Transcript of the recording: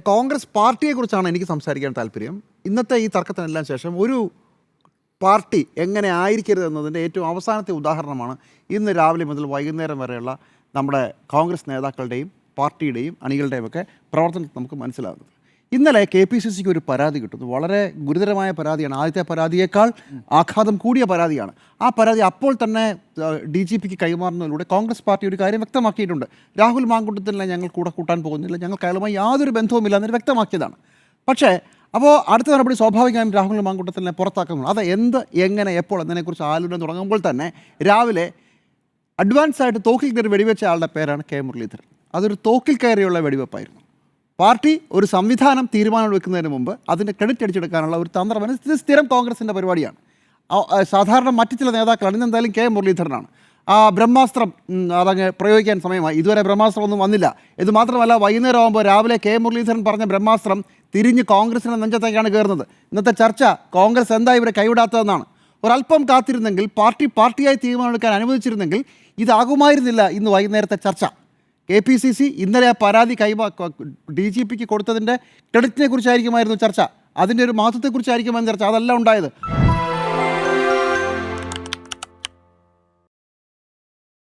കോൺഗ്രസ് പാർട്ടിയെക്കുറിച്ചാണ് എനിക്ക് സംസാരിക്കാൻ താല്പര്യം. ഇന്നത്തെ ഈ തർക്കത്തിനെല്ലാം ശേഷം ഒരു പാർട്ടി എങ്ങനെ ആയിരിക്കരുത് എന്നതിൻ്റെ ഏറ്റവും അവസാനത്തെ ഉദാഹരണമാണ് ഇന്ന് രാവിലെ മുതൽ വൈകുന്നേരം വരെയുള്ള നമ്മുടെ കോൺഗ്രസ് നേതാക്കളുടെയും പാർട്ടിയുടെയും അണികളുടെയും ഒക്കെ പ്രവർത്തനത്തിൽ നമുക്ക് മനസ്സിലാകുന്നത്. ഇന്നലെ KPCCക്ക് ഒരു പരാതി കിട്ടുന്നു. വളരെ ഗുരുതരമായ പരാതിയാണ്. ആദ്യത്തെ പരാതിയേക്കാൾ ആഘാതം കൂടിയ പരാതിയാണ്. ആ പരാതി അപ്പോൾ തന്നെ DGPക്ക് കൈമാറുന്നതിലൂടെ കോൺഗ്രസ് പാർട്ടി ഒരു കാര്യം വ്യക്തമാക്കിയിട്ടുണ്ട്. രാഹുൽ മാങ്കൂട്ടത്തിനെ ഞങ്ങൾ കൂടെ കൂട്ടാൻ പോകുന്നില്ല, ഞങ്ങൾക്ക് അയാളുമായി യാതൊരു ബന്ധവുമില്ല എന്നൊരു വ്യക്തമാക്കിയതാണ്. പക്ഷേ അപ്പോൾ അടുത്ത നടപടി സ്വാഭാവികമായും രാഹുൽ മാങ്കൂട്ടത്തിനെ പുറത്താക്കുന്നു. അത് എന്ത്, എങ്ങനെ, എപ്പോൾ എന്നതിനെക്കുറിച്ച് ആലോചന തുടങ്ങുമ്പോൾ തന്നെ രാവിലെ അഡ്വാൻസായിട്ട് തോക്കിൽ കയറി വെടിവെച്ച ആളുടെ പേരാണ് K. മുരളീധരൻ. അതൊരു തോക്കിൽ കയറിയുള്ള വെടിവെപ്പായിരുന്നു. പാർട്ടി ഒരു സംവിധാനം തീരുമാനം എടുക്കുന്നതിന് മുമ്പ് അതിൻ്റെ ക്രെഡിറ്റ് അടിച്ചെടുക്കാനുള്ള ഒരു തന്ത്രമാണ്. ഇത് സ്ഥിരം കോൺഗ്രസിൻ്റെ പരിപാടിയാണ്. സാധാരണ മറ്റു ചില നേതാക്കളാണ്. ഇന്നെന്തായാലും K. മുരളീധരനാണ്. ബ്രഹ്മാസ്ത്രം അതങ്ങ് പ്രയോഗിക്കാൻ സമയമായി. ഇതുവരെ ബ്രഹ്മാസ്ത്രം ഒന്നും വന്നില്ല. ഇത് മാത്രമല്ല, വൈകുന്നേരം ആകുമ്പോൾ രാവിലെ K. മുരളീധരൻ പറഞ്ഞ ബ്രഹ്മാസ്ത്രം തിരിഞ്ഞ് കോൺഗ്രസിൻ്റെ നെഞ്ചത്തേക്കാണ് കയറുന്നത്. ഇന്നത്തെ ചർച്ച കോൺഗ്രസ് എന്താ ഇവരെ കൈവിടാത്തതെന്നാണ്. ഒരല്പം കാത്തിരുന്നെങ്കിൽ, പാർട്ടിയായി തീരുമാനമെടുക്കാൻ അനുവദിച്ചിരുന്നെങ്കിൽ ഇതാകുമായിരുന്നില്ല ഇന്ന് വൈകുന്നേരത്തെ ചർച്ച. KPCC ഇന്നലെ ആ പരാതി DGPക്ക് കൊടുത്തതിൻ്റെ ക്രെഡിറ്റിനെ കുറിച്ചായിരിക്കുമായിരുന്നു ചർച്ച. അതിൻ്റെ ഒരു മഹത്വത്തെക്കുറിച്ചായിരിക്കുമായിരുന്നു ചർച്ച. അതല്ല ഉണ്ടായത്.